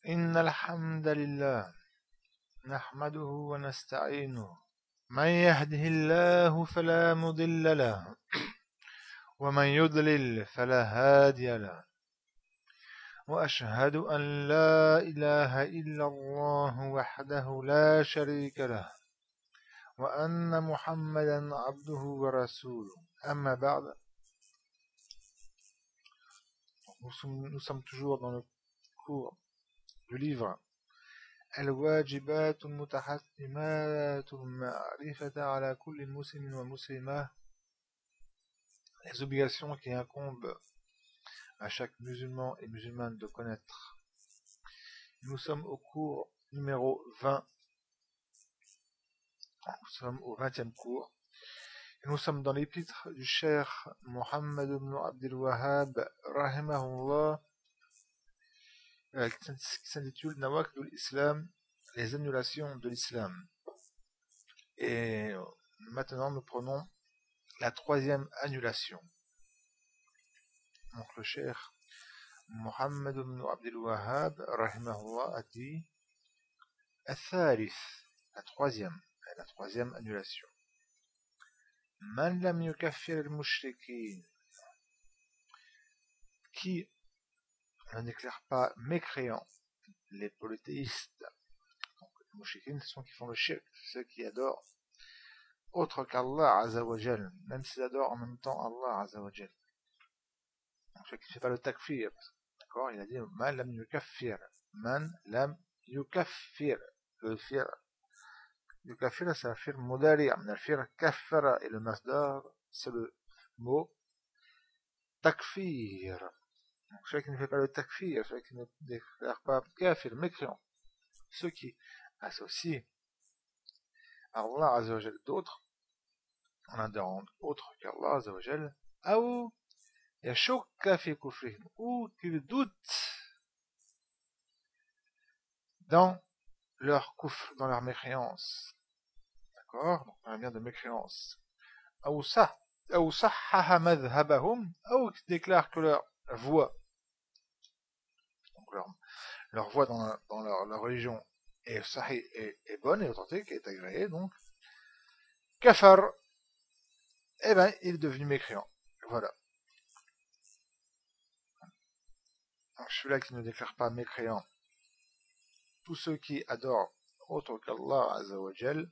إن الحمد لله نحمده ونستعينه من يهده الله فلا مضل له ومن يضلل فلا هادي له وأشهد أن لا إله إلا الله وحده لا شريك له وأن محمدا عبده ورسوله أما بعد. Nous sommes toujours dans le cours du livre الواجبات المتحتمات المعرفة على كل مسلم ومسلمة, les obligations qui incombent à chaque musulman et musulmane de connaître. Nous sommes au cours numéro 20. Nous sommes au 20e cours. Et nous sommes dans l'épître du cheikh Mohammed ibn Abdel Wahhab rahimahullah, qui s'intitule Nawaqidul Islam, les annulations de l'islam. Et maintenant nous prenons la troisième annulation. Donc le cheikh Mohammed ibn Abdel Wahhab rahimahullah a dit الثالث, la troisième annulation. Man lam yukaffir al-mushrikin, qui ne déclare pas mécréants les polythéistes. Donc les mouchriquins, ce sont ceux qui font le shirk, ceux qui adorent autre qu'Allah Azzawajal, même s'ils adorent en même temps Allah Azzawajal. Donc ceux qui ne font pas le takfir, d'accord, il a dit man lam yukaffir, le fir. Le kafir, c'est un fir modari, le fir kaffara, et le masdar, c'est le mot takfir. Donc, ceux qui ne font pas le takfir, ceux qui ne déclarent pas kafir, mécréant, ceux qui associent Allah Azzawajal d'autres, en adorant autre qu'Allah Azzawajal, ou yashukka fi kufrihim, ou qu'ils doutent dans leur kufr, dans leur mécréance. D'accord? Donc, on a bien de mécréance. Ou sahhaha madhhabahum, ou qui déclarent que leur voix, donc leur voix dans leur religion est sahih, est bonne, est authentique, est agréée, donc kafar, eh ben, il est devenu mécréant. Voilà. Donc, celui-là qui ne déclare pas mécréant, tous ceux qui adorent autre qu'Allah Azzawajal,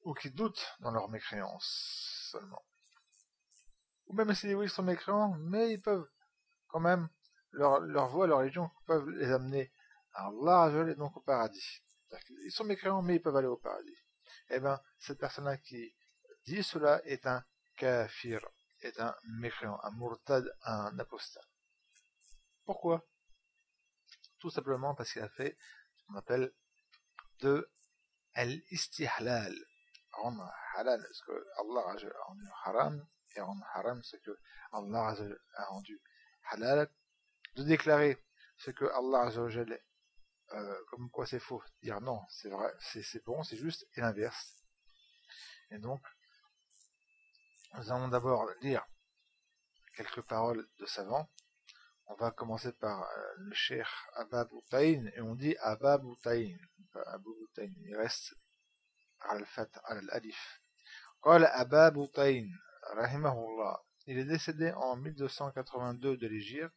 ou qui doutent dans leur mécréance seulement. Ou même si oui, ils sont mécréants, mais ils peuvent quand même, leur voix, leur religion peuvent les amener à Allah Azzawajal et donc au paradis. Ils sont mécréants, mais ils peuvent aller au paradis. Eh bien, cette personne-là qui dit cela est un kafir, est un mécréant, un murtad, un apostat. Pourquoi? Tout simplement parce qu'il a fait ce qu'on appelle de al-istihlal, rendre halal ce que Allah a rendu haram, et rendre haram ce que Allah a rendu halal, de déclarer ce que Allah comme quoi c'est faux, dire non, c'est vrai, c'est bon, c'est juste, et l'inverse. Et donc, nous allons d'abord lire quelques paroles de savants. On va commencer par le cheikh Abba Boutaïn, et on dit Abba Boutaïn, Abba Boutaïn, il reste al-alif. قال Abba Boutaïn, rahimahullah, il est décédé en 1282 de l'Hégire.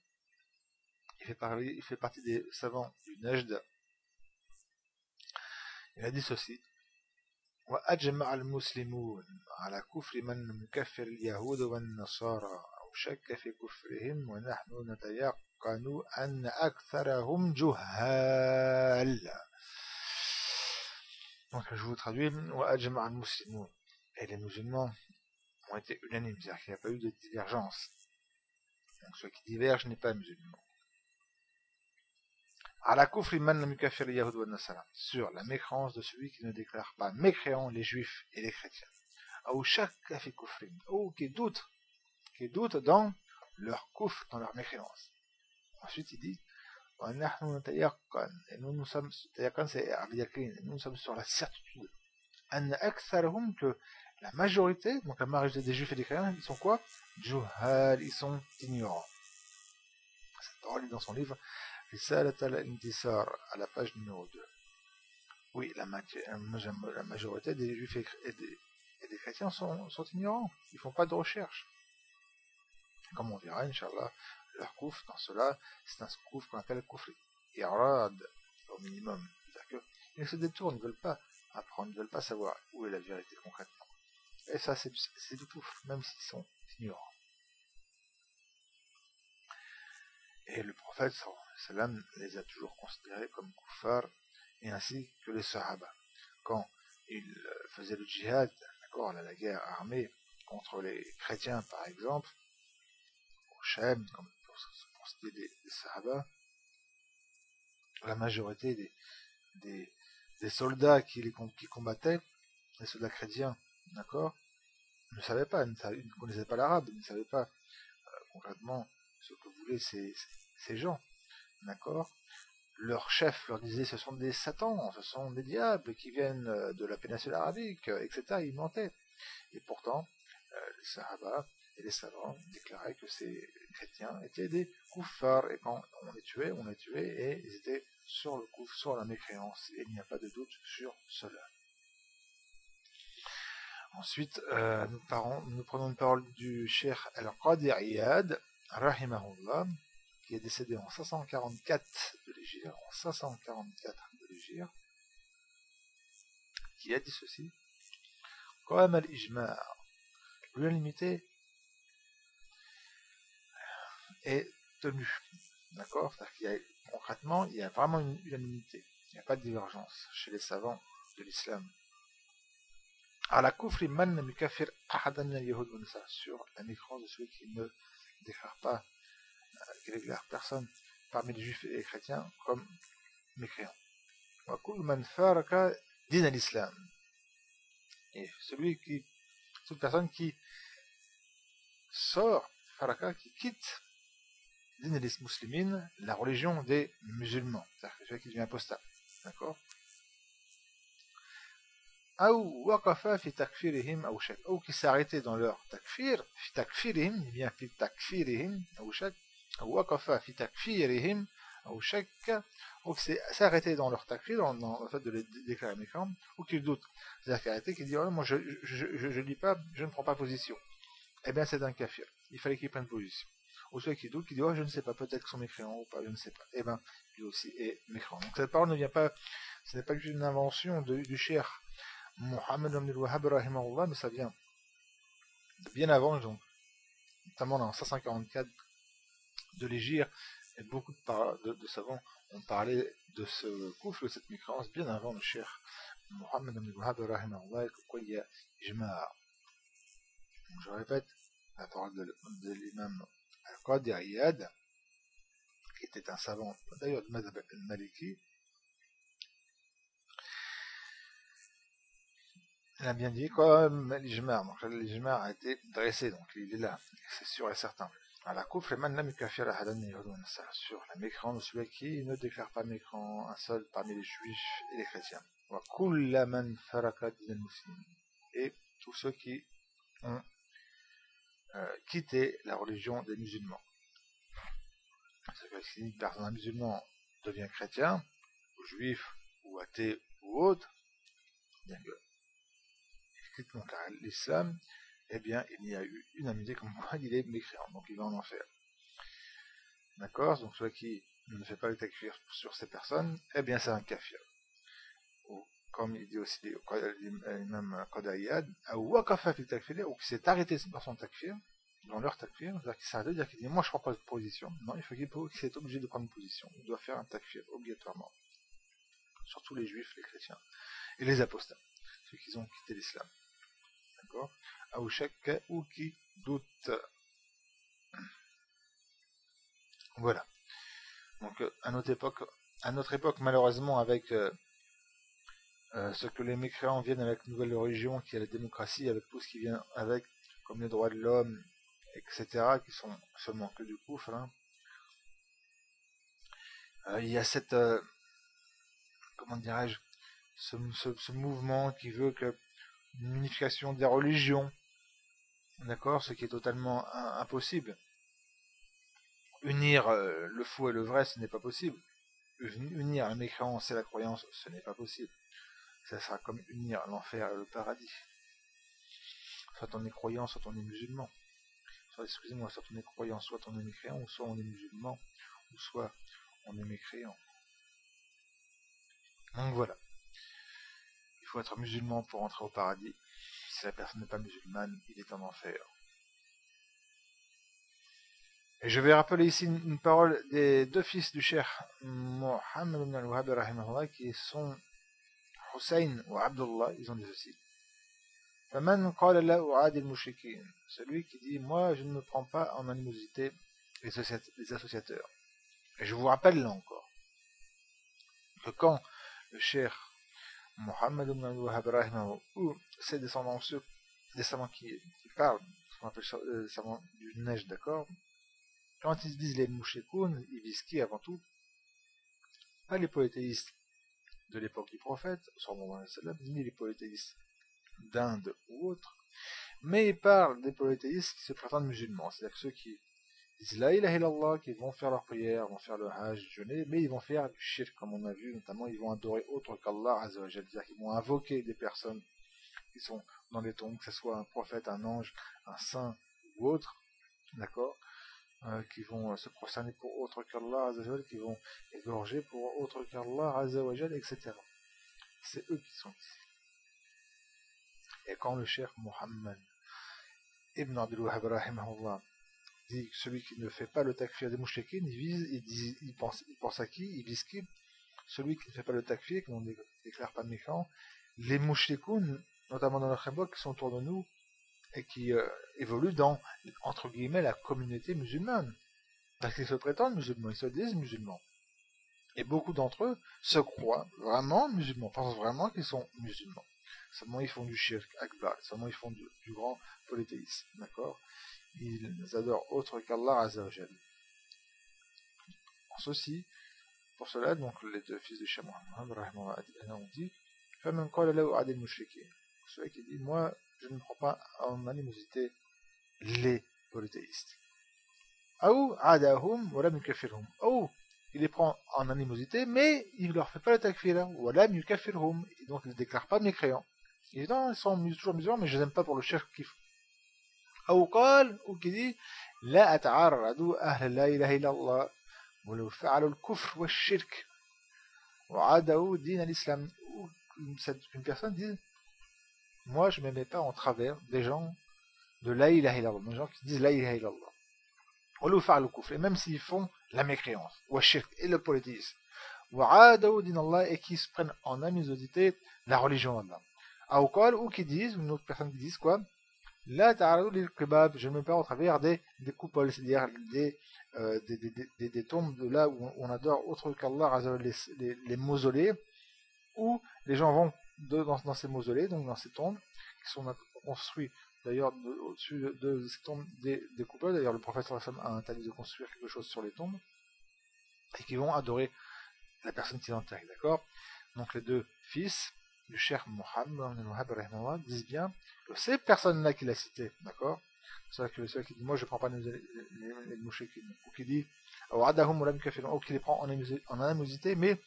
Il fait partie des savants du Najd. Il a dit ceci: وأجمع المسلمون على كفر من يكفر اليهود والنصارى أو شك في كفرهم ونحن نتيقن أن أكثرهم جهال. Donc je vous traduis: وأجمع المسلمون, et les musulmans ont été unanimes, c'est-à-dire qu'il n'y a pas eu de divergence. Donc ceux qui divergent n'est pas musulman. على كفر من لم يكفر اليهود والنصارى, sur la mécréance de celui qui ne déclare pas mécréant les juifs et les chrétiens. أو شك في كفرهم, ou qui doute dans leur kufr, dans leur mécréance. Ensuite il dit ونحن نتيقن, et nous sommes, تيقن c'est al-yaqin, nous sommes sur la certitude, أن أكثرهم, que la majorité, donc la majorité des juifs et des chrétiens, ils sont quoi? Juhal, ils sont ignorants. Paroli dans son livre Risalat al-Intisar, à la page numéro 2. Oui, la majorité des juifs et des chrétiens sont ignorants, ils font pas de recherche. Comme on verra, Inch'Allah, leur kouf, dans cela, c'est un kouf qu'on appelle kouf irad, au minimum. C'est-à-dire qu'ils se détournent, ils ne veulent pas apprendre, ils ne veulent pas savoir où est la vérité concrètement. Et ça, c'est du kouf, même s'ils sont ignorants. Et le prophète, sallam, les a toujours considérés comme koufars, et ainsi que les sahaba. Quand ils faisaient le djihad, d'accord, la guerre armée contre les chrétiens, par exemple, au Shem, comme pour citer des sahaba, la majorité des soldats qui combattaient, les soldats chrétiens, d'accord, ne savaient pas, ne connaissaient pas l'arabe, ne savaient pas concrètement ce que voulaient ces gens, d'accord. Leur chef leur disait ce sont des satans, ce sont des diables qui viennent de la péninsule arabique, etc. Ils mentaient. Et pourtant, les sahaba et les savants déclaraient que ces chrétiens étaient des koufars, et quand on les tuait, et ils étaient sur le kouf, sur la mécréance, et il n'y a pas de doute sur cela. Ensuite, nous prenons une parole du Cheikh Al-Qadi Iyad, rahimahullah, qui est décédé en 544 de l'Hégire, qui a dit ceci: Qam al-ijma', l'unanimité est tenue, d'accord, c'est-à-dire qu'il y a, concrètement, il y a vraiment une unanimité, il n'y a pas de divergence chez les savants de l'islam. Ala kufri man lam yukafir ahadan min al-yahud wa nasara, sur la mécréance de ceux qui ne déclarent pas, qui déclarent personne parmi les juifs et les chrétiens comme mécréants. Wa kull man faraka din al-islam, et toute personne qui sort, faraka, qui quitte din al-muslimin, la religion des musulmans, c'est-à-dire celui qui devient apostat, d'accord, ou qui s'est arrêté dans leur takfir, fi takfirihim, bien fi takfirihim, ou qui s'est arrêté dans leur takfir, dans le fait de les déclarer mécréants, ou qui doute, c'est-à-dire qui a arrêté, qui dit, oh, moi je lis pas, je ne prends pas position. Eh bien c'est un kafir, il fallait qu'il prenne position. Ou celui qui doute, qui dit, oh, je ne sais pas, peut-être qu'ils sont mécréants ou pas, je ne sais pas. Eh bien, lui aussi est mécréant. Donc cette parole ne vient pas, ce n'est pas juste une invention du cheikh Mohammed ibn al-Wahhab rahimahullah, mais ça vient bien avant, donc, notamment dans 544 de l'Hégire, et beaucoup de savants ont parlé de ce koufr, de cette mécréance, bien avant le cheikh Mohammed ibn al-Wahhab rahimahullah, et pourquoi il y a ijma'. Je répète, la parole de l'imam Al-Qadi Iyad, qui était un savant, d'ailleurs, de Madhab al-Maliki. Il a bien dit, comme l'ijma', donc l'ijma' a été dressé, donc il est là, c'est sûr et certain. À la kufr, man lam yukafir ahadan min al-yahud wa nasara, sur la mécréance de celui qui ne déclare pas mécréant un seul parmi les juifs et les chrétiens. Wa kulla man faraka din al-muslimin, et tous ceux qui ont quitté la religion des musulmans. C'est-à-dire que si une personne musulman devient chrétien, ou juif, ou athée, ou autre, bien que quitte donc l'islam, eh bien, il y a eu unanimité comme quoi il est mécréant, donc il va en enfer. D'accord? Donc celui qui ne fait pas le takfir sur ces personnes, eh bien c'est un kafir. Ou, comme il dit aussi l'imam Qadi Iyad, ou qui s'est arrêté par son takfir, dans leur takfir, c'est-à-dire qu'il s'est arrêté, c'est-à-dire qu'il dit, moi je ne prends pas de position. Non, il faut qu'il soit obligé de prendre une position. Il doit faire un takfir, obligatoirement. Surtout les juifs, les chrétiens, et les apostats, ceux qui ont quitté l'islam. D'accord? Ou qui doutent. Voilà. Donc à notre époque, malheureusement, avec ce que les mécréants viennent avec une nouvelle religion, qui est la démocratie, avec tout ce qui vient avec, comme les droits de l'homme, etc., qui sont seulement que du koufr, hein. Il y a cette, comment dirais-je, ce mouvement qui veut que une unification des religions, d'accord, ce qui est totalement impossible. unir le faux et le vrai, ce n'est pas possible. Unir la mécréance et la croyance, ce n'est pas possible. Ça sera comme unir l'enfer et le paradis. Soit on est croyant, soit on est musulman. Soit, excusez-moi, soit on est croyant, soit on est mécréant, ou soit on est musulman, ou soit on est mécréant. Donc voilà. Il faut être musulman pour entrer au paradis. Si la personne n'est pas musulmane, il est en enfer. Et je vais rappeler ici une parole des deux fils du cheikh Mohammed ibn al-Wahhab rahimahullah, qui sont Hussein ou Abdullah, ils ont dit ceci. فَمَنْ قَالَ لَا أُعَادِ الْمُشْرِكِينَ, celui qui dit, moi je ne me prends pas en animosité les associateurs. Et je vous rappelle là encore, que quand le cheikh Mohammed ibn al-Wahhab rahimahullah, ou ses descendants, ceux descendants qui parlent, ce qu'on appelle ça, descendants du Neige, d'accord, quand ils disent les mouchikoun, ils visent qui avant tout? Pas les polythéistes de l'époque du prophète, ni les polythéistes d'Inde ou autres, mais ils parlent des polythéistes qui se prétendent musulmans, c'est-à-dire ceux qui disent la ilaha illallah, qui vont faire leur prière, vont faire le hajj, jeûner, mais ils vont faire du shirk, comme on a vu, notamment ils vont adorer autre qu'Allah Azzawajal, c'est-à-dire qu'ils vont invoquer des personnes qui sont dans les tombes, que ce soit un prophète, un ange, un saint ou autre, d'accord, qui vont se prosterner pour autre qu'Allah Azzawajal, qui vont égorger pour autre qu'Allah Azzawajal, etc. C'est eux qui sont ici. Et quand le cheikh Mohammed ibn Abdul Wahhab rahimahullah dit que celui qui ne fait pas le takfir des mouchriquins, il pense à qui? Il vise qui? Celui qui ne fait pas le takfir, qui ne déclare pas méchant, les mouchriquins, notamment dans notre époque, qui sont autour de nous, et qui évoluent dans, entre guillemets, la communauté musulmane. Parce qu'ils se prétendent musulmans, ils se disent musulmans. Et beaucoup d'entre eux se croient vraiment musulmans, pensent vraiment qu'ils sont musulmans. Seulement ils font du shirk akbar, seulement ils font du grand polythéisme, d'accord? Ils adorent autre qu'Allah Azzawajal. En ceci, pour cela, donc les deux fils de Cheikh Mohammed ont dit, فَمَنْ قَالَ لَهُ عَدِ الْمُشْرِكِينَ, celui qui dit, moi, je ne prends pas en animosité les polythéistes. Ou عَدَهُمْ وَلَمْ يُكَفِّرْهُمْ, ou il les prend en animosité, mais il ne leur fait pas le takfir, وَلَمْ يُكَفِّرْهُمْ, et donc il ne déclare pas mécréants. Il dit, non, ils sont toujours musulmans, mais je les aime pas pour le shirk qu'ils font. أو قال, ou qui dit, لا أتعرض أهل لا إله إلا الله ولو فعلوا الكفر والشرك وعادوا دين الإسلام. Une personne dit, moi je ne me mets pas en travers des gens de la ilaha illallah, des gens qui disent la ilaha illallah, ولو فعلوا الكفر, et même s'ils font la mécréance, والشرك, et le polythéisme, وعادوا دين الله, et qui se prennent en animosité la religion d'Allah. أو قال, ou qui disent, une autre personne qui dit quoi, là, je me mets pas en travers des coupoles, c'est-à-dire des tombes de là où on adore autre qu'Allah, les mausolées, où les gens vont dans ces mausolées, donc dans ces tombes, qui sont construits d'ailleurs au-dessus de ces tombes des coupoles. D'ailleurs, le prophète a interdit de construire quelque chose sur les tombes, et qui vont adorer la personne qui est enterrée, d'accord? Donc les deux fils du cheikh Mohammed disent bien que ces personnes-là qu'il a citées, d'accord, c'est que celui qui dit moi je ne prends pas les mouchriquins, ou qui dit ou qui les prend en animosité, mais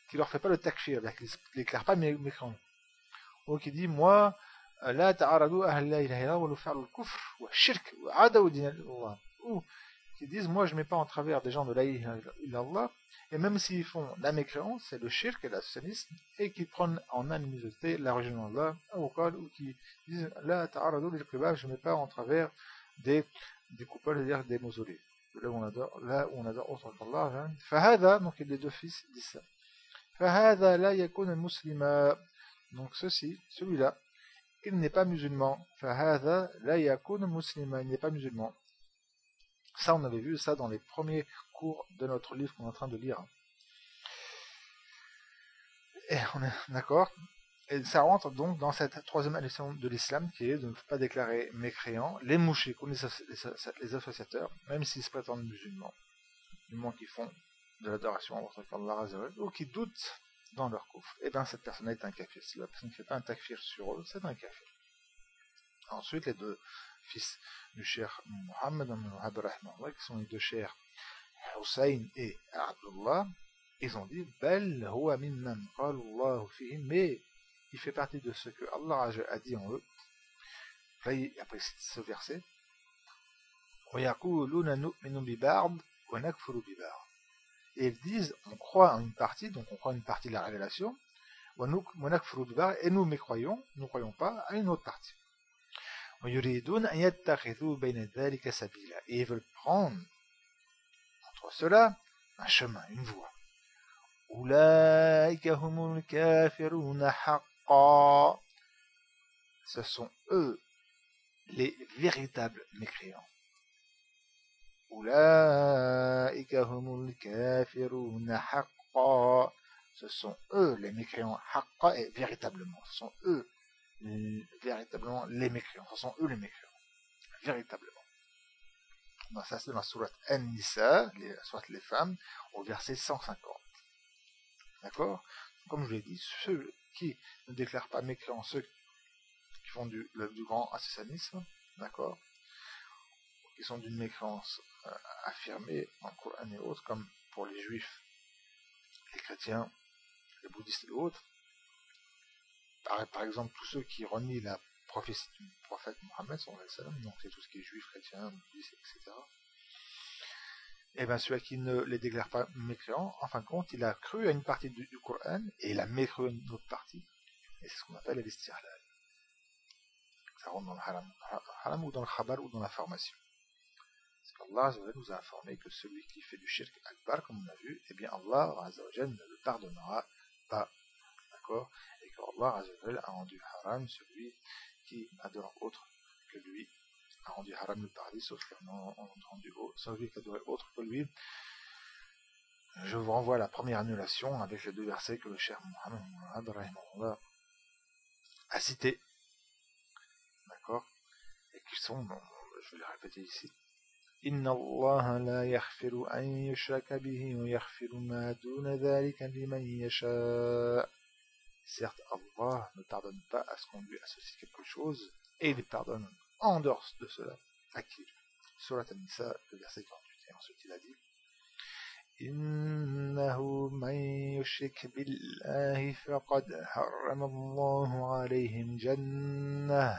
qui leur fait pas le takfir, qui ne déclare pas mécréants, ou qui dit moi la ta'aradu ahl la ilaha illallah wa lu fa'lu al-kufr wa shirk wa adaw din Allah, ou qui disent moi je ne mets pas en travers des gens de la ilaha illallah, et même s'ils font la mécréance, c'est le shirk et l'associationnisme, et qui prennent en animosité la religion d'Allah, ou qui disent la ta'aradu lil-qibab, je ne mets pas en travers des coupoles, c'est-à-dire des mausolées, là où on adore autre qu'Allah. Fahada, donc les deux fils disent ça. Fahada la yakun muslima, donc celui-là, il n'est pas musulman. Fahada la yakun muslima, il n'est pas musulman. Ça, on avait vu ça dans les premiers cours de notre livre qu'on est en train de lire. Et on est d'accord. Et ça rentre donc dans cette troisième leçon de l'islam, qui est de ne pas déclarer mécréants les mouchiks, les associateurs, même s'ils se prétendent musulmans, du moins qu'ils font de l'adoration à autre qu'Allah Azzawajal, ou qui doutent dans leur coufre. Et bien cette personne est un kafir. Si la personne ne fait pas un takfir sur eux, c'est un kafir. Ensuite, les deux fils du cheikh Mohammed ibn Wahhab rahimahullah, qui sont les deux cheikhs Hussein et Abdullah, ils ont dit Bel huwa mimman qala Allahu fihim, mais il fait partie de ce que Allah a dit en eux. Après ce verset, وَيَقُولُونَ نُؤْمِنُ بِبَعْضٍ وَنَكْفُرُ بِبَعْضٍ. Et ils disent, on croit en une partie, donc on croit en une partie de la révélation, وَنَكْفُرُ بِبَعْضٍ, et nous mécroyons, nous ne croyons pas à une autre partie. وَيُرِيدُونَ أَن يَتَّخِذُوا بَيْنَ ذَلِكَ سَبِيلًا. Et ils veulent prendre entre cela un chemin, une voie. أُولَٰئِكَ هُمُ الْكَافِرُونَ حَقًّا. Ce sont eux les véritables mécréants. أُولَٰئِكَ هُمُ الْكَافِرُونَ حَقًّا. Ce sont eux les mécréants, حقا, et véritablement. Ce sont eux véritablement les mécréants. Ce sont eux les mécréants. Véritablement. Donc ça c'est dans la sourate An-Nisa, la sourate les femmes, au verset 150. D'accord? Comme je l'ai dit, ceux qui ne déclarent pas mécréants, ceux qui font du grand assassinisme, d'accord, qui sont d'une mécréance affirmée en Coran et autres, comme pour les juifs, les chrétiens, les bouddhistes et autres, par exemple tous ceux qui renient la prophétie du prophète Mohammed, donc c'est tout ce qui est juif, chrétien, bouddhiste, etc. Et bien celui qui ne les déclare pas mécréants, en fin de compte, il a cru à une partie du Coran et il a mécru à une autre partie. Et c'est ce qu'on appelle l'istihlal. Ça rentre dans le haram ou dans le khabar ou dans l'information. Parce qu'Allah nous a informé que celui qui fait du shirk akbar, comme on a vu, eh bien Allah ne le pardonnera pas. D'accord? Et qu'Allah a rendu haram celui qui adore autre que lui, a rendu haram le paradis, sauf qu'il en a rendu celui qui adorait autre que lui. Je vous renvoie à la première annulation avec les deux versets que le cher Muhammad a cités. D'accord? Et qui sont, je vais les répéter ici. Inna Allah la yaghfiru an yushraka bihi wa yaghfiru ma duna dhalika liman yasha. Certes, Allah ne pardonne pas à ce qu'on lui associe quelque chose, et il pardonne en dehors de cela à qui? Surat An-Nisa, le verset 48. Et ensuite il a dit Innahu man yushrik billahi faqad harrama Allahu alayhim jannah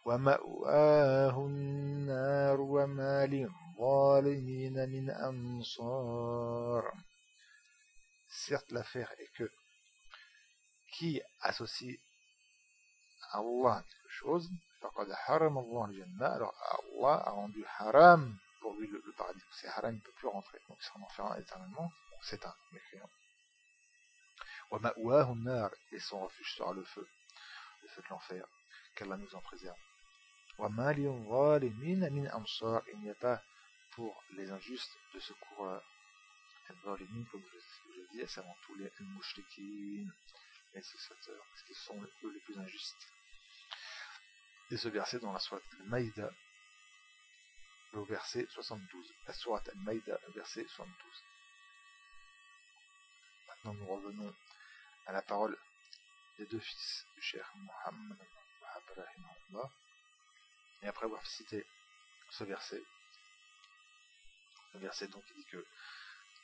wa ma'wahu an-nar wa ma lil-zalimin min ansar. Certes, l'affaire est que qui associe à Allah quelque chose, alors Allah a rendu haram pour lui le paradis. C'est haram, il ne peut plus rentrer, donc il sera en enfer éternellement, donc c'est un mécréant. Et son refuge sera le feu de l'enfer, qu'Allah nous en préserve. Il n'y a pas pour les injustes de secoureurs. Comme je l'ai dit, c'est avant tout les mushrikin, les associateurs, parce qu'ils sont eux les plus injustes. Et ce verset dans la sourate Al-Maïda, au verset 72. La sourate Al-Maïda, verset 72. Maintenant nous revenons à la parole des deux fils du Cheikh Muhammad rahimahullah. Et après avoir cité ce verset donc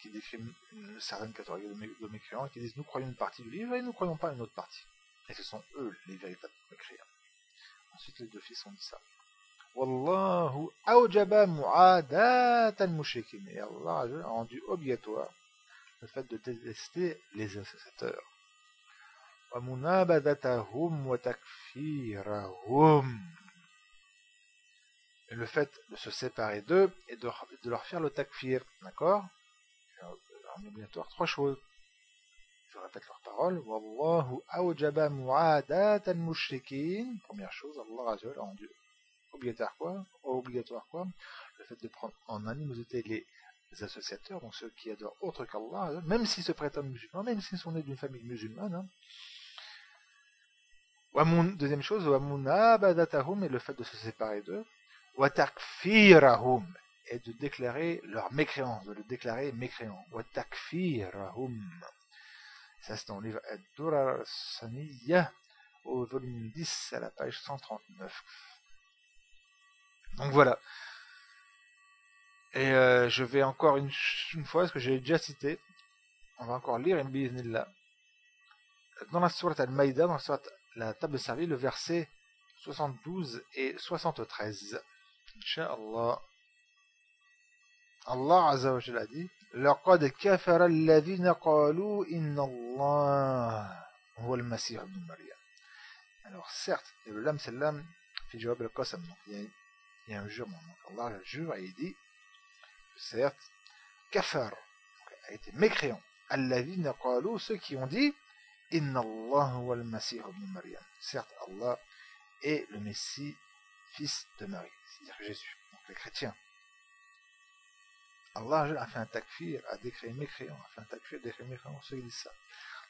qui décrit une certaine catégorie de mécréants qui disent nous croyons une partie du livre et nous ne croyons pas une autre partie. Et ce sont eux les véritables mécréants. Ensuite les deux fils ont dit ça. Wallahu awjaba mu'adatan mushrikin. Et Allah a rendu obligatoire le fait de détester les associateurs. Wa munabadatahum wa takfirahum. Et le fait de se séparer d'eux et de leur faire le takfir. D'accord? En obligatoire trois choses. Je répète leurs paroles. Wallahu awjaba mu'adatan mushrikin. Première chose, Allah a rendu obligatoire quoi? Le fait de prendre en animosité les associateurs, donc ceux qui adorent autre qu'Allah, même s'ils se prétendent musulmans, même s'ils sont nés d'une famille musulmane. Deuxième chose, wa munabadatahum, et le fait de se séparer d'eux. Wa takfirahum, et de déclarer leur mécréance, de le déclarer mécréant. Wa takfirahum. Ça c'est dans le livre Ad-Durar Saniyah, au volume 10, à la page 139. Donc voilà. Et je vais encore une fois, ce que j'ai déjà cité, on va encore lire une bi'idhnillah. Dans la sourate Al-Maïda, dans la sourate la table de service, le verset 72 et 73. Inch'Allah. Allah Azza wa Jalla a dit لقد كفر الذين قالوا إن الله هو المسيح ابن مريم. Alors certes, et le lam c'est le lam fi jawab al-qasam, donc il y a un jurement. Donc Allah jure et il dit certes, kafar a été mécréant. Alladhina qalu, ceux qui ont dit Inna Allah huwa al-Masih ibn Maryam. Certes, Allah est le Messie, fils de Marie, c'est-à-dire Jésus. Donc les chrétiens. Allah a fait un takfir, a décréé mécréant, a fait un takfir, décréé mécréant, ceux qui disent ça.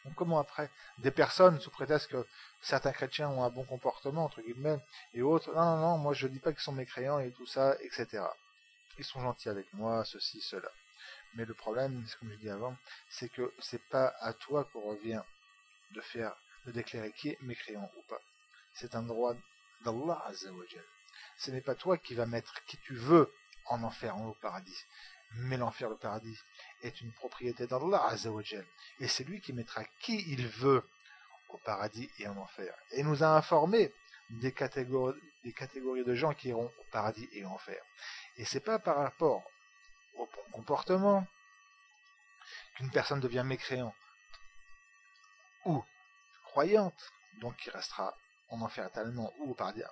Donc comment après des personnes, sous prétexte que certains chrétiens ont un bon comportement, entre guillemets, et autres, non, moi je dis pas qu'ils sont mécréants et tout ça, etc. Ils sont gentils avec moi, ceci, cela. Mais le problème, comme je dis avant, c'est que c'est pas à toi qu'on revient de déclarer qui est mécréant ou pas. C'est un droit d'Allah Azza wa Jal. Ce n'est pas toi qui vas mettre qui tu veux en enfer ou au paradis. Mais l'enfer, le paradis, est une propriété d'Allah Azza wa Jal. Et c'est lui qui mettra qui il veut au paradis et en enfer. Et il nous a informé des catégories de gens qui iront au paradis et en enfer. Et c'est pas par rapport au bon comportement qu'une personne devient mécréant ou croyante, donc qui restera en enfer éternellement ou au paradis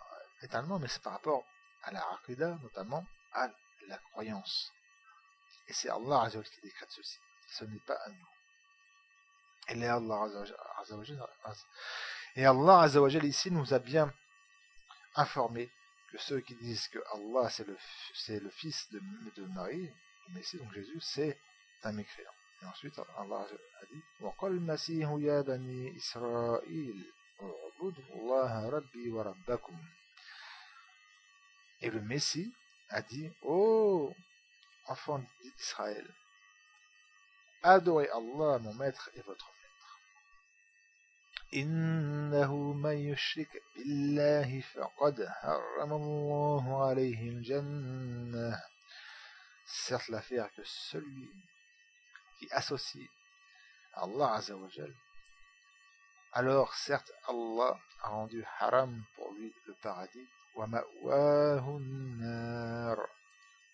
éternellement, mais c'est par rapport à la aqida, notamment à la croyance. Et c'est Allah Azza wa Jalla qui décrète ceci. Ce n'est pas à nous. Et Allah Azza wa Jalla ici nous a bien informé que ceux qui disent que Allah c'est le fils de Marie, le Messie, donc Jésus, c'est un mécréant. Et ensuite Allah a dit وَقَالَ الْمَسِيحُ يَا بَنِي إِسْرَائِيلَ اعْبُدُوا اللَّهَ رَبِّي وَرَبَّكُمْ. Et le Messie a dit ô enfants d'Israël, adorez Allah, mon maître et votre maître. إنه من يشرك بالله فقد حرم الله عليه الجنة. Certes l'affaire que celui qui associe Allah Azza wa Jal, alors certes Allah a rendu haram pour lui le paradis, wa ma'wahu an-nar,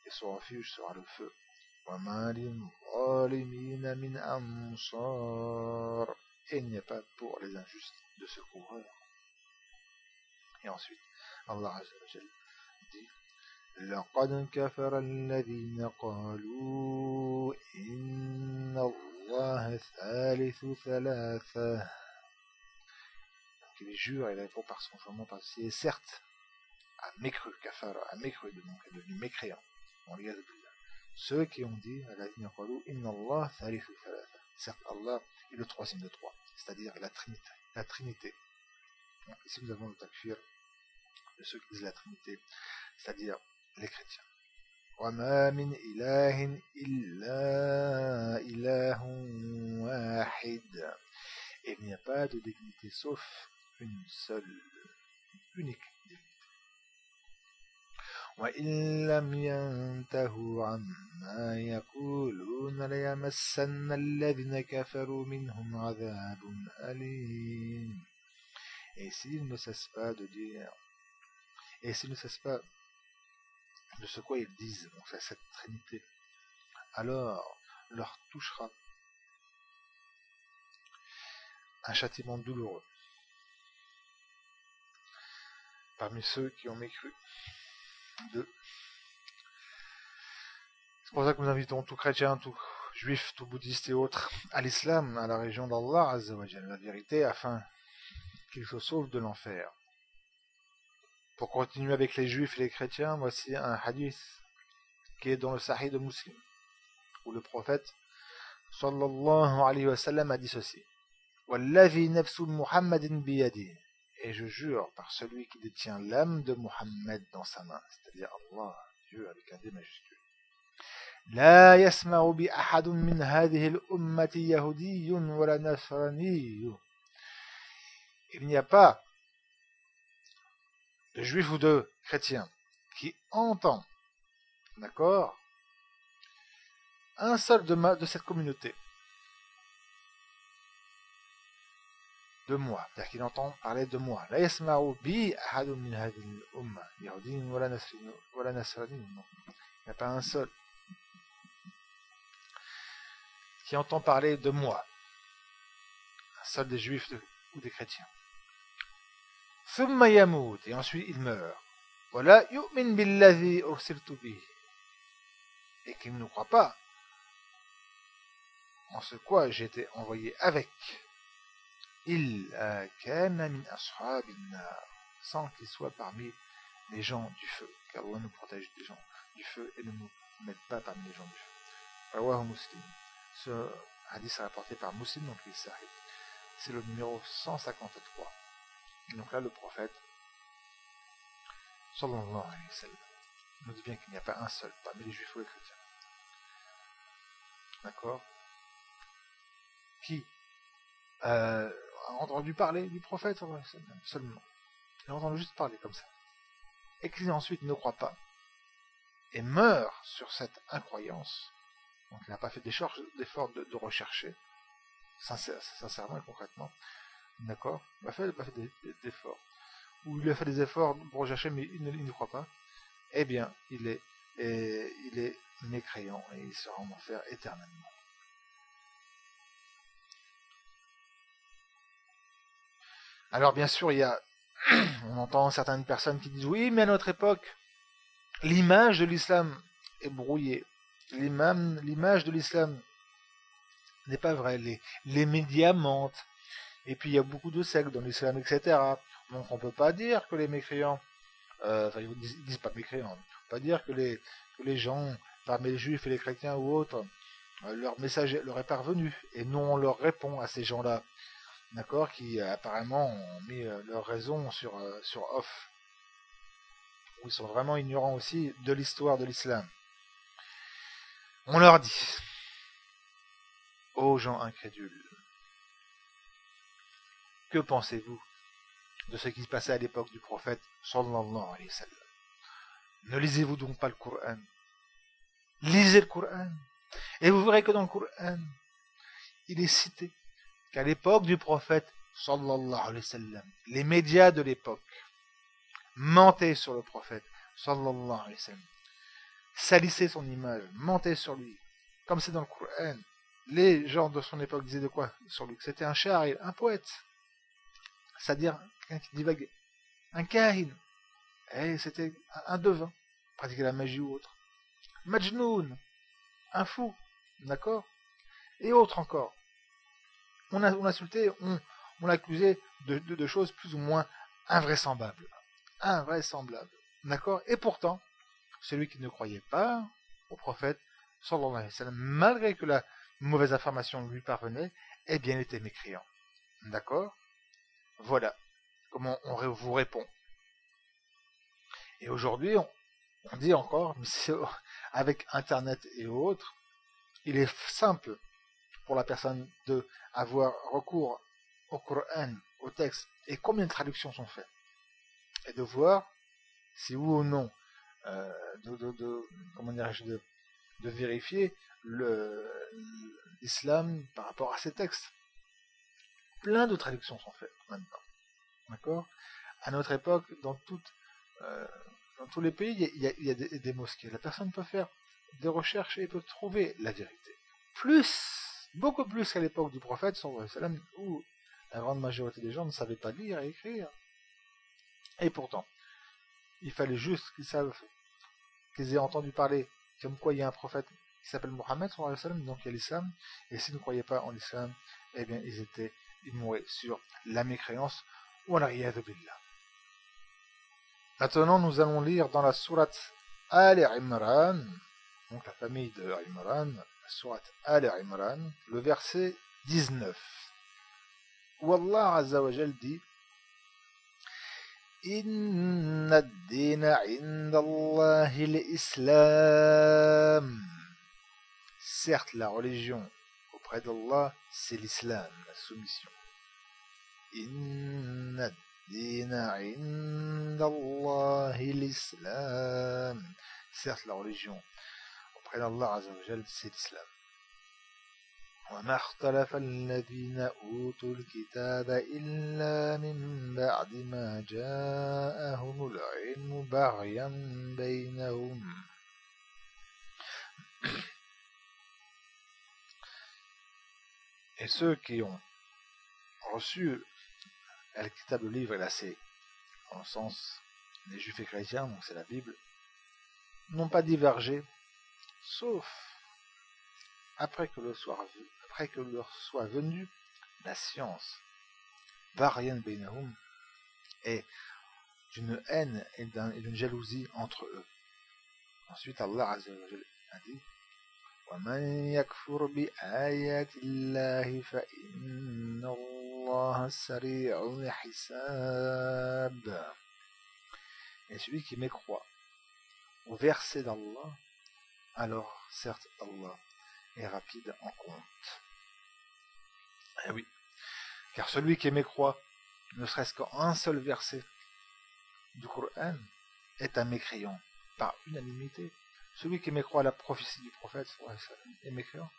et son refuge sera le feu, wa ma lil-zalimina min ansar, et il n'y a pas pour les injustes de secoureurs. Et ensuite Allah Azza wa Jal dit لقد كفر الذين قالوا إن الله ثالث ثلاثة. Donc il jure, il répond par son jurement par ceci, et certes a mécru, kafara, a mécru, donc est devenu mécréant. Ceux qui ont dit الذين قالوا إن الله ثالث ثلاثة. Certes Allah est le troisième de trois, c'est-à-dire la Trinité. La Trinité. Donc, ici nous avons le takfir de ceux qui disent la Trinité, c'est-à-dire les chrétiens. وَمَا مِنْ إِلَهٍ إِلَّا إِلَهٌ وَاحِدٌ. Et il n'y a pas de divinité sauf une seule, unique divinité. وَإِنْ لَمْ يَنْتَهُوا عَمَّا يَقُولُونَ لَيَمَسَّنَّ الَّذِينَ كَفَرُوا مِنْهُمْ عَذَابٌ أَلِيمٌ. Et s'ils ne cessent pas de dire, et s'ils ne cessent pas de ce quoi ils disent, donc c'est cette Trinité, alors leur touchera un châtiment douloureux parmi ceux qui ont mécru d'eux. C'est pour ça que nous invitons tout chrétien, tout juif, tout bouddhiste et autres à l'islam, à la religion d'Allah Azza wa Jalla, la vérité, afin qu'ils se sauvent de l'enfer. Pour continuer avec les juifs et les chrétiens, voici un hadith qui est dans le Sahih de Muslim, où le prophète sallallahu alayhi wa sallam a dit ceci: Wallahi nafsu Muhammadin biyadi. Et je jure par celui qui détient l'âme de Muhammad dans sa main, c'est-à-dire Allah, Dieu avec un D majuscule. La yasma'u bi ahadun min hadhihi al-ummati yahudiyyun wa la nasraniyyun. Il n'y a pas de juif ou de chrétien qui entend, d'accord, un seul de cette communauté, de moi, c'est-à-dire qu'il entend parler de moi. La yasma'u bi ahadun min hadhihi al-umma, yahudin wala nasrani. Il n'y a pas un seul qui entend parler de moi, un seul des juifs ou des chrétiens. Thumma yamut, et ensuite il meurt. Wala yu'min billadhi ursiltu bihi, et qu'il ne croit pas en ce quoi j'ai été envoyé avec. Illa kana min ashabin nar, sans qu'il soit parmi les gens du feu, car Allah nous protège des gens du feu et ne nous met pas parmi les gens du feu. Rawahu Muslim. Ce hadith est rapporté par Muslim, donc il s'arrête. C'est le numéro 153. Et donc là, le prophète, sallallahu alayhi wa sallam, nous dit bien qu'il n'y a pas un seul parmi les juifs ou les chrétiens. D'accord? Qui a entendu parler du prophète seulement. Il a entendu juste parler comme ça. Et qui ensuite ne croit pas et meurt sur cette incroyance. Donc il n'a pas fait d'effort de rechercher, sincèrement et concrètement. D'accord? Il n'a pas fait d'efforts. Ou il a fait des efforts pour rechercher, mais il ne croit pas. Eh bien, il est mécréant et il sera en enfer éternellement. Alors bien sûr, on entend certaines personnes qui disent oui, mais à notre époque, l'image de l'islam est brouillée. L'image de l'islam n'est pas vraie. Les médias mentent. Et puis il y a beaucoup de sectes dans l'islam, etc. Donc on ne peut pas dire que les mécréants, ils disent pas mécréants, on ne peut pas dire que les gens, parmi les juifs et les chrétiens ou autres, leur message leur est parvenu. Et nous on leur répond à ces gens-là. D'accord, qui apparemment ont mis leur raison sur off, où ils sont vraiment ignorants aussi de l'histoire de l'islam. On leur dit, ô gens incrédules, que pensez-vous de ce qui se passait à l'époque du prophète sallallahu alayhi wa sallam? Ne lisez-vous donc pas le Coran? Lisez le Coran, et vous verrez que dans le Coran, il est cité qu'à l'époque du prophète sallallahu alayhi wa sallam, les médias de l'époque mentaient sur le prophète sallallahu alayhi wa sallam, salissaient son image, mentaient sur lui, comme c'est dans le Coran. Les gens de son époque disaient de quoi sur lui? Que c'était un sha'ir, un poète, c'est-à-dire quelqu'un qui divaguait, un kahin, et c'était un devin, pratiquait la magie ou autre, majnoun, un fou, d'accord, et autres encore. On l'insultait, on l'accusait de choses plus ou moins invraisemblables. D'accord? Et pourtant, celui qui ne croyait pas au prophète, sallallahu alayhi wa sallam, malgré que la mauvaise information lui parvenait, eh bien, il était mécréant. D'accord? Voilà comment on vous répond. Et aujourd'hui, on dit encore, avec Internet et autres, il est simple pour la personne de avoir recours au Coran, au texte, et combien de traductions sont faites, et de voir si oui ou non, comment dirais-je, de vérifier l'islam par rapport à ces textes. Plein de traductions sont faites maintenant, d'accord. À notre époque, dans tous les pays, il y a des mosquées. La personne peut faire des recherches et peut trouver la vérité. Beaucoup plus qu'à l'époque du prophète, sallallahu alayhi wa sallam, où la grande majorité des gens ne savaient pas lire et écrire. Et pourtant, il fallait juste qu'ils aient entendu parler comme quoi il y a un prophète qui s'appelle Mohammed, sallallahu alayhi wa sallam, donc il y a l'islam, et s'ils ne croyaient pas en l'islam, eh bien ils mouraient sur la mécréance, ou en arrière de billah. Maintenant, nous allons lire dans la sourate Al-Imran, donc la famille de Imran, la sourate Al-Imran, le verset 19, où Allah Azza wa Jal dit Inna ad-dina 'inda Allahi l'Islam. Certes, la religion auprès d'Allah, c'est l'islam, la soumission. Inna ad-dina 'inda Allahi l'Islam. Certes, la religion auprès d'Allah Azza wa Jal, c'est l'islam. وما اختلف الذين أوتوا الكتاب إلا من بعد ما جاءهم العلم بغيا بينهم. Et ceux qui ont reçu Al-Kitab, le livre, et là c'est en le sens des juifs et chrétiens, donc c'est la Bible, n'ont pas divergé, sauf après que leur soit venue la science, Varian Bainahum, et d'une haine et d'une jalousie entre eux. Ensuite, Allah Azza wa Jalla a dit وَمَنْ يَكْفُرْ بِآيَاتِ اللَّهِ فَإِنَّ اللَّهَ سَرِيعُ الْحِسَابِ. Et celui qui mécroit au verset d'Allah, alors certes Allah est rapide en compte. Eh oui, car celui qui mécroit, ne serait-ce qu'un seul verset du Coran, est un mécréant, par unanimité. Celui qui mécroit à la prophétie du prophète est mécréant.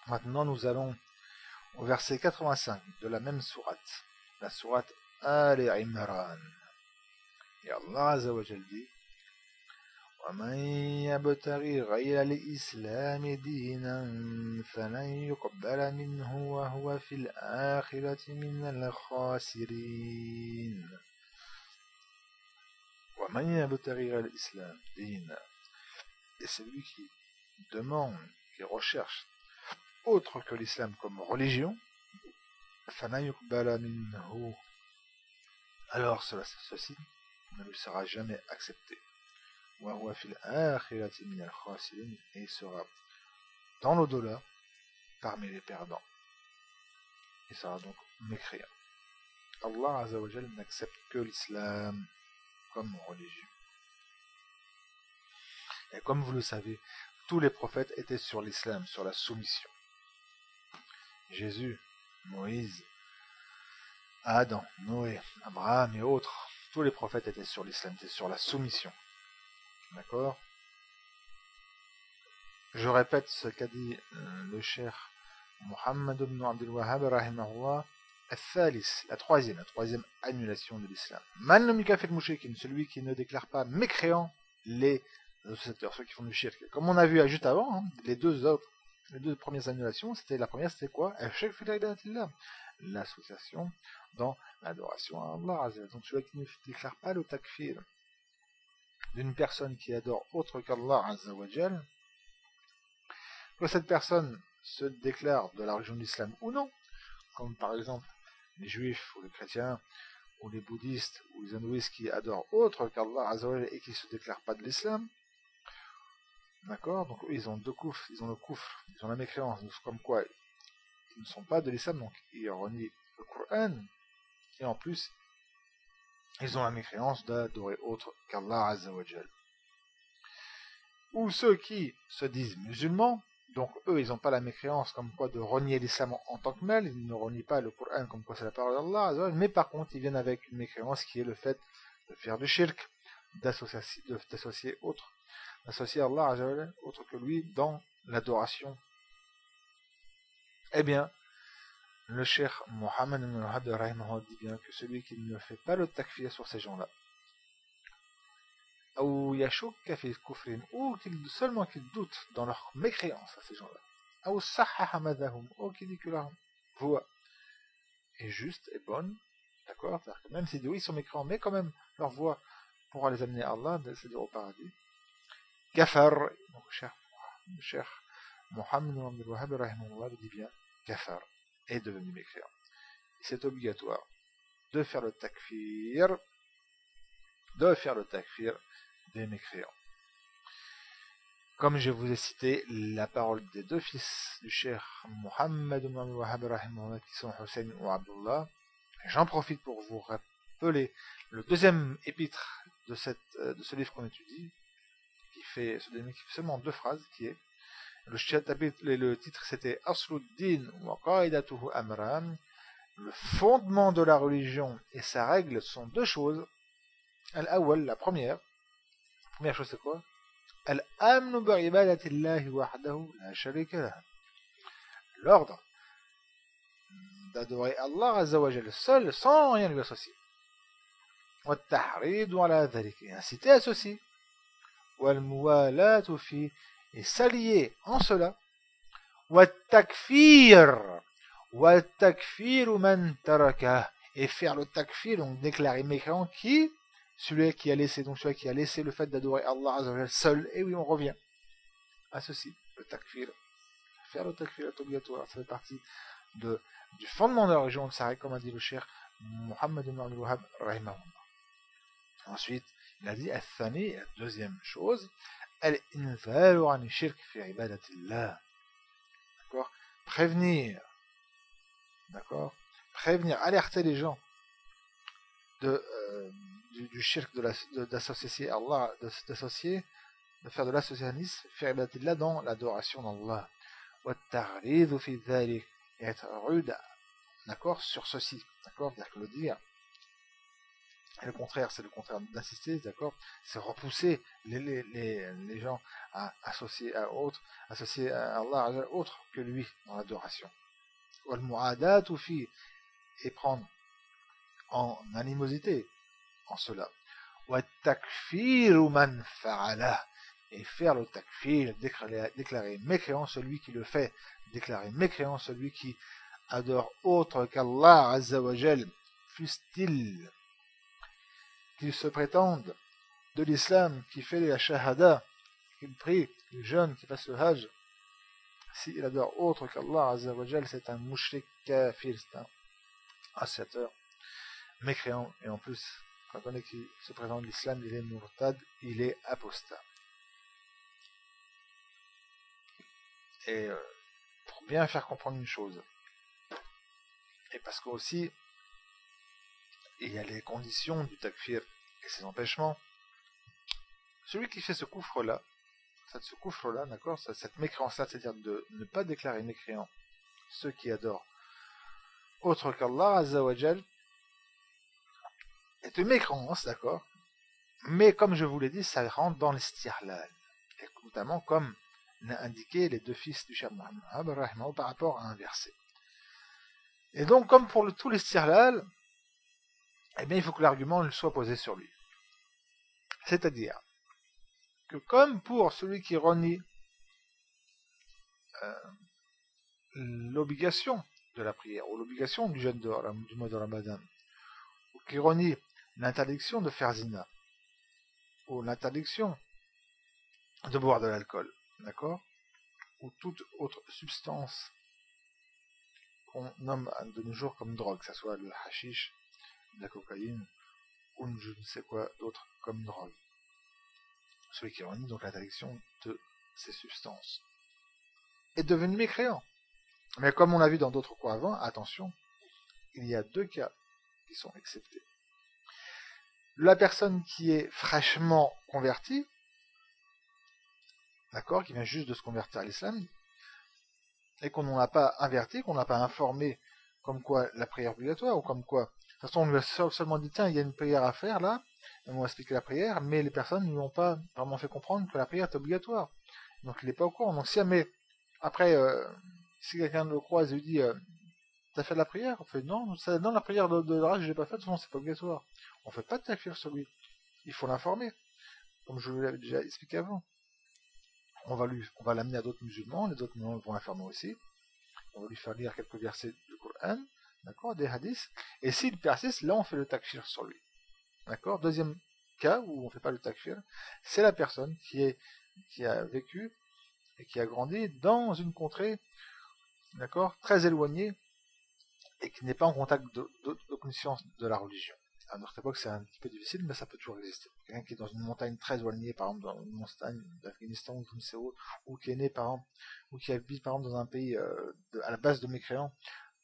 Maintenant, nous allons au verset 85 de la même sourate, la sourate Al-Imran. Et Allah Azza wa Jalla dit وَمَنْ يَبْتَغِ غَيْرَ الْإِسْلَامِ دِينًا فَلَنْ يُقْبَلَ مِنْهُ وَهُوَ فِي الْآخِرَةِ مِنَ الْخَاسِرِينَ. وَمَنْ يَبْتَغِ غَيْرَ الْإِسْلَامِ دِينًا. Et celui qui demande, qui recherche autre que l'islam comme religion, فَلَنْ يُقْبَلَ مِنْهُ. Alors ceci ne lui sera jamais accepté. Et il sera dans l'au-delà parmi les perdants. Il sera donc mécréant. Allah Azza wa Jalla n'accepte que l'islam comme religion. Et comme vous le savez, tous les prophètes étaient sur l'islam, sur la soumission. Jésus, Moïse, Adam, Noé, Abraham et autres, tous les prophètes étaient sur l'islam, étaient sur la soumission. D'accord? Je répète ce qu'a dit le cheikh Muhammad ibn Abdul Wahhab rahimahullah, la troisième annulation de l'islam. Man lam yukafir mushrikin, celui qui ne déclare pas mécréant les associateurs, ceux qui font du shirk. Comme on a vu juste avant, les deux premières annulations, la première c'était quoi? L'association dans l'adoration à Allah. Donc celui qui ne déclare pas le takfir d'une personne qui adore autre qu'Allah Azza wa Jal, que cette personne se déclare de la religion de l'islam ou non, comme par exemple les juifs ou les chrétiens ou les bouddhistes ou les hindouistes qui adorent autre qu'Allah Azza wa Jal et qui ne se déclarent pas de l'islam, d'accord, donc eux ils ont deux koufs, ils ont le koufr, ils ont la mécréance, comme quoi ils ne sont pas de l'islam, donc ils renient le Coran, et en plus ils ont la mécréance d'adorer autre qu'Allah Azza wa Jal. Ou ceux qui se disent musulmans, donc eux ils n'ont pas la mécréance comme quoi de renier l'islam en tant que tel, ils ne renient pas le Coran comme quoi c'est la parole d'Allah, mais par contre ils viennent avec une mécréance qui est le fait de faire du shirk, d'associer Allah Azza wa Jal autre que lui dans l'adoration. Eh bien, le cheikh Mohammed ibn Wahhab rahimahullah dit bien que celui qui ne fait pas le takfir sur ces gens-là, ou yashukka fi kufrin, ou seulement qu'ils doutent dans leur mécréance à ces gens-là, ou sahhaha madahum, ou qui dit que leur voix est juste et bonne, d'accord, c'est-à-dire que même s'ils disent oui ils sont mécréants, mais quand même leur voix pourra les amener à Allah, c'est-à-dire au paradis. Kafar, donc le cheikh Mohammed ibn Wahhab rahimahullah dit bien kafar est devenu mécréant. C'est obligatoire de faire le takfir des mécréants. Comme je vous ai cité la parole des deux fils du cheikh Mohammed ibn Wahhab rahimahullah qui sont Hussein ou Abdullah, j'en profite pour vous rappeler le deuxième épître de ce livre qu'on étudie, qui fait seulement 2 phrases, qui est le titre c'était Asluddin wa Qaidatuhu Amran, le fondement de la religion et sa règle sont 2 choses. Al-awwal, la première chose c'est quoi? Al-amnu bi'ibadati Allahi wahdahu la sharika lah. L'ordre d'adorer Allah Azza wa Jalla seul, sans rien lui associer. والتحريض على ذلك, et inciter à ceci. والموالاة فيه, et s'allier en cela. والتكفير من تركه, et faire le takfir, donc déclarer mécréant qui? Celui qui a laissé le fait d'adorer Allah Azza wa Jalla seul. Et oui, on revient à ceci, le takfir. Faire le takfir est obligatoire, ça fait partie du fondement de la religion de Sarek, comme a dit le cheikh Muhammad ibn Abdul Wahhab rahimahullah. Ensuite, il a dit al-thani, la deuxième chose, al-inzaru an shirk fi ibadatillah. D'accord? Prévenir, alerter les gens du shirk, d'associer Allah, de faire de l'associationnisme fi ibadatillah, dans l'adoration d'Allah. والتغليظ في ذلك, et être rude, d'accord, sur ceci, d'accord, c'est-à-dire que le dire. Et le contraire, c'est le contraire d'insister, d'accord, c'est repousser les gens à associer à Allah autre que lui dans l'adoration. والمعاداة فيه, et prendre en animosité en cela. والتكفير من فعله, et faire le takfir, déclarer mécréant celui qui le fait, déclarer mécréant celui qui adore autre qu'Allah Azza wa Jal, fût-il qu'il se prétende de l'islam, qui fait la shahada, qu'il prie, qu'il jeûne, qu'il fasse le hajj. S'il adore autre qu'Allah Azza wa Jal, c'est un mushrik kafir, c'est un associateur mécréant, et en plus, quand on est qui se présente de l'islam, il est murtad, il est apostat. Et pour bien faire comprendre une chose, et parce qu'aussi il y a les conditions du takfir et ses empêchements, celui qui fait ce coufre-là, d'accord, cette mécréance-là, c'est-à-dire de ne pas déclarer mécréant ceux qui adorent autre qu'Allah Azza wa Jal, est une mécréance, d'accord, mais comme je vous l'ai dit, ça rentre dans l'istihlal, et notamment comme l'a indiqué les deux fils du Cheikh Muhammad par rapport à un verset. Et donc, comme pour tout l'istihlal, eh bien, il faut que l'argument soit posé sur lui. C'est-à-dire que comme pour celui qui renie l'obligation de la prière, ou l'obligation du jeûne du mois de Ramadan, ou qui renie l'interdiction de faire zina, ou l'interdiction de boire de l'alcool, d'accord, ou toute autre substance qu'on nomme de nos jours comme drogue, que ce soit le hashish, la cocaïne, ou je ne sais quoi d'autre comme drogue. Celui qui renie donc l'interdiction de ces substances est devenu mécréant. Mais comme on l'a vu dans d'autres cours avant, attention, il y a deux cas qui sont exceptés. La personne qui est fraîchement convertie, d'accord, qui vient juste de se convertir à l'islam, et qu'on n'en a pas averti, qu'on n'a pas informé comme quoi la prière obligatoire, ou comme quoi, de toute façon on lui a seulement dit, tiens, il y a une prière à faire là, on va expliquer la prière, mais les personnes ne lui ont pas vraiment fait comprendre que la prière est obligatoire. Donc il n'est pas au courant. Donc si après, si quelqu'un le croise et lui dit, t'as fait de la prière? On fait, non, la prière de rage, je l'ai pas faite, de toute façon c'est pas obligatoire. On fait pas de takfir sur lui. Il faut l'informer, comme je vous l'avais déjà expliqué avant. On va l'amener à d'autres musulmans, les autres musulmans vont l'informer aussi. On va lui faire lire quelques versets du Coran, d'accord, des hadiths, et s'il persiste, là on fait le takfir sur lui. D'accord. Deuxième cas où on ne fait pas le takfir, c'est la personne qui a vécu et qui a grandi dans une contrée, d'accord, très éloignée et qui n'est pas en contact de connaissance de la religion. À notre époque, c'est un petit peu difficile, mais ça peut toujours exister. Quelqu'un qui est dans une montagne très éloignée, par exemple dans une montagne d'Afghanistan ou je ne sais où, ou qui est né, par exemple, ou qui habite, par exemple, dans un pays à la base de mécréants,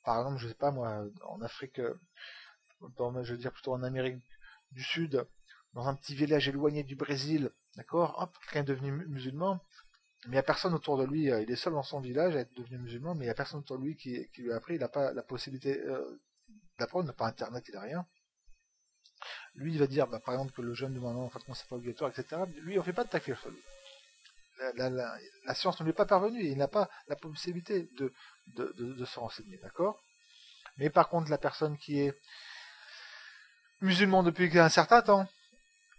par exemple, je ne sais pas moi, en Afrique, je veux dire plutôt en Amérique du Sud, dans un petit village éloigné du Brésil, d'accord, hop, quelqu'un est devenu musulman, mais il n'y a personne autour de lui, il est seul dans son village à être devenu musulman, mais il n'y a personne autour de lui qui lui a appris, il n'a pas la possibilité d'apprendre, il n'a pas internet, il n'a rien. Lui, il va dire, par exemple, que le jeûne du Ramadan, en fait, c'est pas obligatoire, etc. Lui, on fait pas de takfir sur lui. la science ne lui est pas parvenue, il n'a pas la possibilité de se renseigner, d'accord? Mais par contre, la personne qui est musulman depuis un certain temps,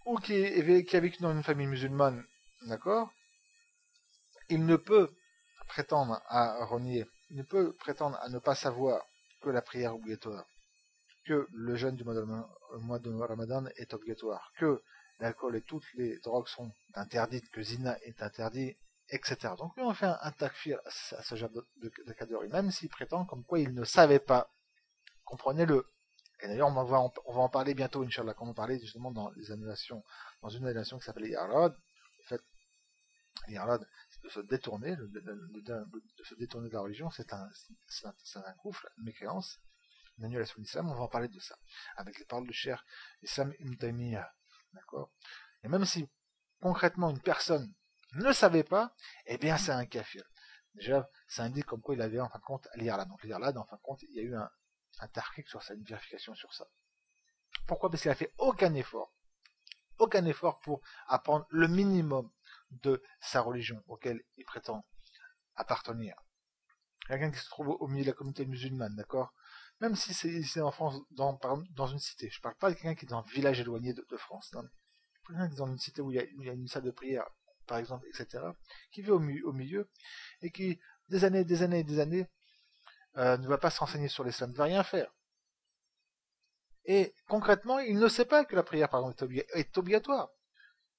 ou qui a vécu dans une famille musulmane, d'accord, il ne peut prétendre à renier, il ne peut prétendre à ne pas savoir que la prière est obligatoire, que le jeûne du mois de Ramadan est obligatoire, que l'alcool et toutes les drogues sont interdites, que zina est interdit, etc. Donc lui on fait un takfir à ce genre de cadeau, même s'il prétend comme quoi il ne savait pas. Comprenez-le. Et d'ailleurs on va en parler bientôt, Inch'Allah, quand on parlait justement dans les annulations, dans une annulation qui s'appelle l'Irad. En fait, l'Irad, c'est de se détourner, de se détourner de la religion, c'est un gouffre, une mécréance, une annulation de l'islam, on va en parler de ça, avec les paroles de Cheikh Islam Ibn Taymiyyah, d'accord? Et même si concrètement une personne ne savait pas, eh bien c'est un kafir. Déjà, ça indique comme quoi il avait en fin de compte l'Irad. Donc l'Irad, en fin de compte, il y a eu un tahqiq sur ça, une vérification sur ça. Pourquoi? Parce qu'il a fait aucun effort pour apprendre le minimum de sa religion auquel il prétend appartenir. Quelqu'un qui se trouve au milieu de la communauté musulmane, d'accord? Même si c'est en France, dans une cité. Je parle pas de quelqu'un qui est dans un village éloigné de France. Non. Quelqu'un qui est dans une cité où il y a une salle de prière, par exemple, etc. Qui vit au milieu et qui, des années, ne va pas se renseigner sur l'islam, ne va rien faire. Et concrètement, il ne sait pas que la prière, par exemple, est obligatoire.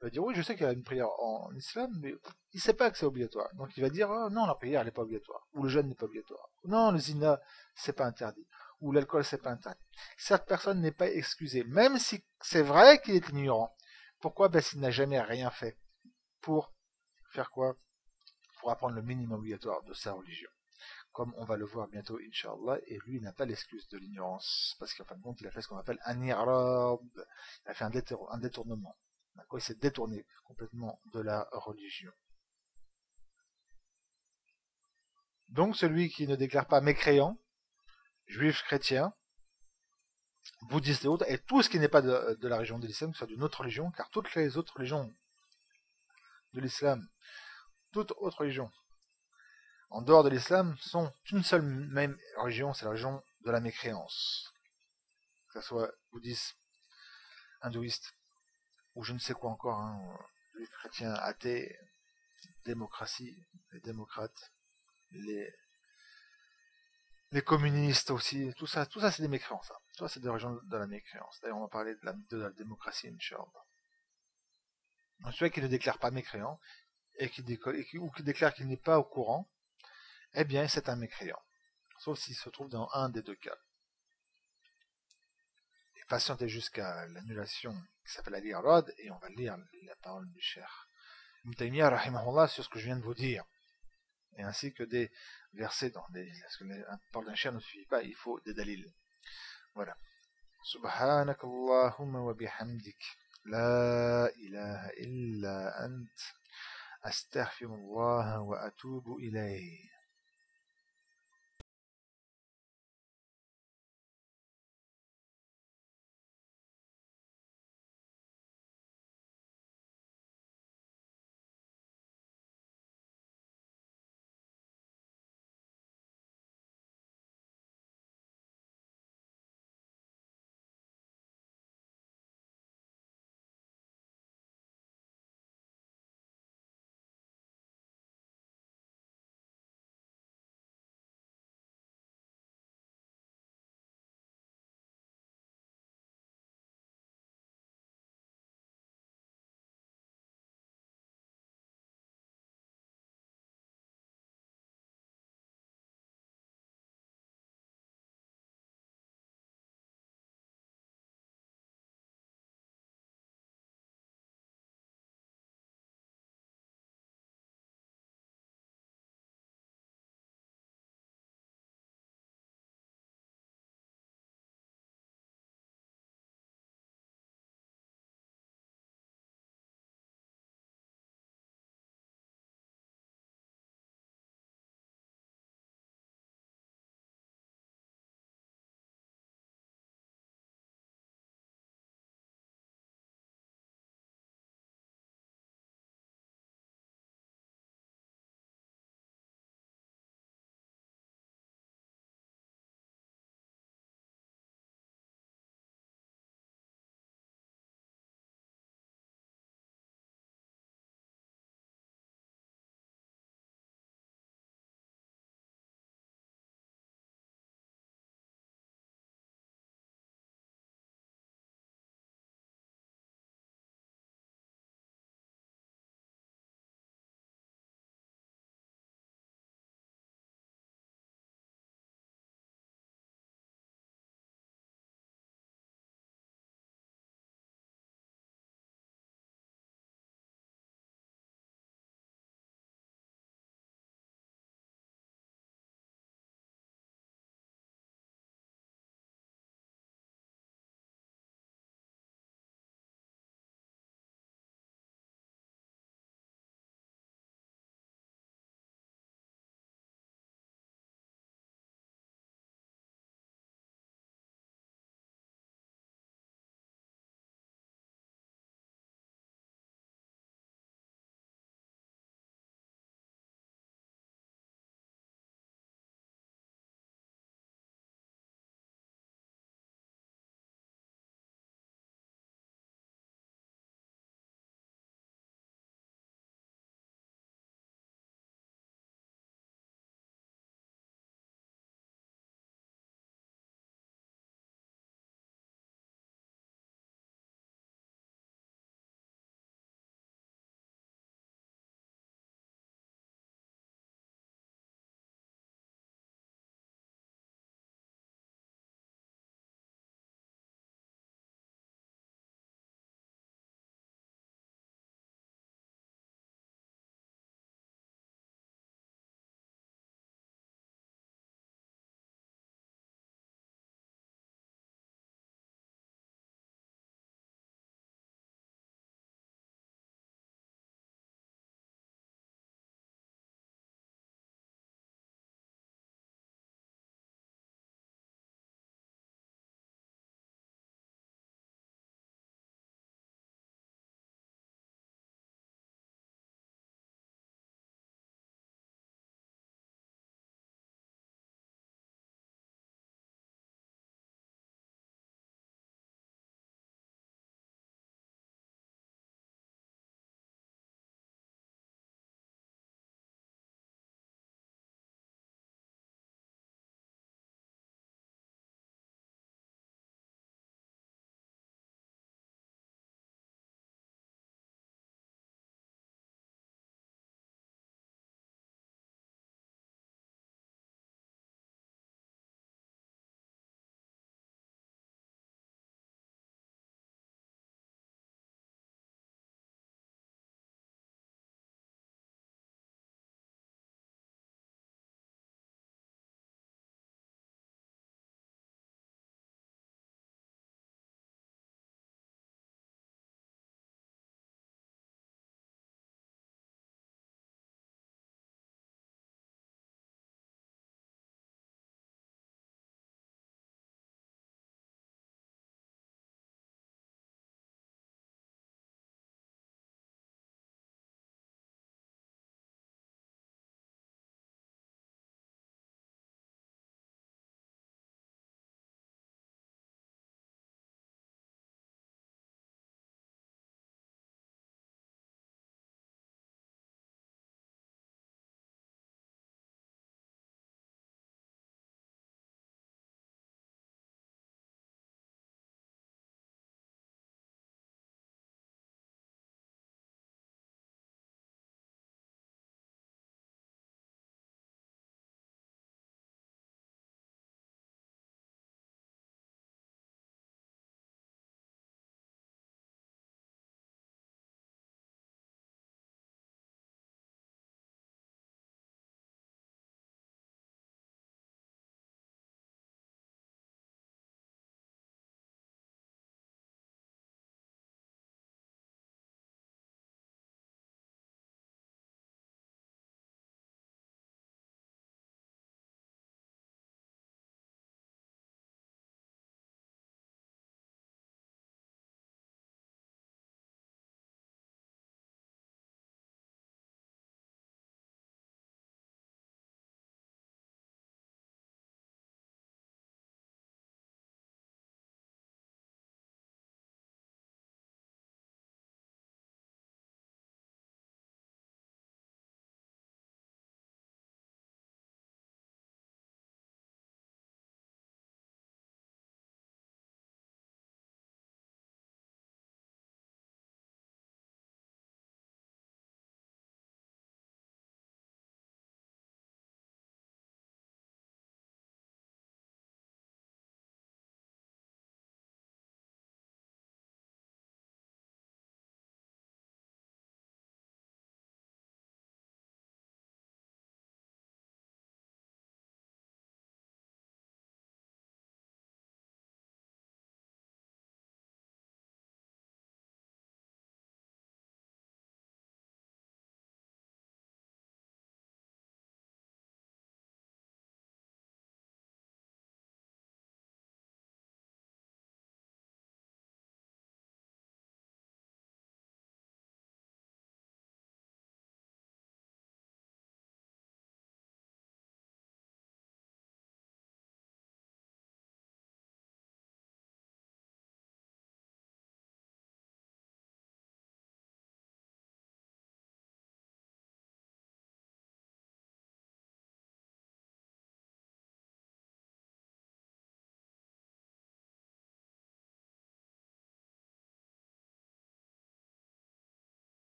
Il va dire, oui, je sais qu'il y a une prière en islam, mais il ne sait pas que c'est obligatoire. Donc il va dire, oh, non, la prière, elle n'est pas obligatoire. Ou le jeûne n'est pas obligatoire. Non, le zina, c'est pas interdit. Ou l'alcool, c'est pas interdit. Cette personne n'est pas excusée, même si c'est vrai qu'il est ignorant. Pourquoi? Parce qu'il n'a jamais rien fait pour faire quoi? Pour apprendre le minimum obligatoire de sa religion. Comme on va le voir bientôt, Inch'Allah, et lui, il n'a pas l'excuse de l'ignorance, parce qu'en fin de compte, il a fait ce qu'on appelle un irab, il a fait un détournement. Il s'est détourné complètement de la religion. Donc, celui qui ne déclare pas mécréant, juif, chrétien, bouddhiste et autres, et tout ce qui n'est pas de la religion de l'islam, soit d'une autre religion, car toutes les autres religions de l'islam, toute autre religion, en dehors de l'islam, sont une seule même religion, c'est la religion de la mécréance. Que ce soit bouddhiste, hindouiste, ou je ne sais quoi encore, hein, les chrétiens athées, démocratie, les démocrates, les communistes aussi, tout ça c'est des mécréances. Hein. Tout ça c'est des religions de la mécréance. D'ailleurs on va parler de la démocratie, Inch'Allah. Donc celui qui ne déclare pas mécréant, ou qui déclare qu'il n'est pas au courant, eh bien c'est un mécréant. Sauf s'il se trouve dans un des deux cas. Et patientez jusqu'à l'annulation qui s'appelle al-Irad, et on va lire la parole du Cheikh Ibn Taymiyyah rahimahullah sur ce que je viens de vous dire. Et ainsi que des versets parce que la parole d'un cheikh ne suffit pas, il faut des dalils. Voilà. سبحانك اللهم وبحمدك لا إله إلا أنت أستغفر الله وأتوب إليه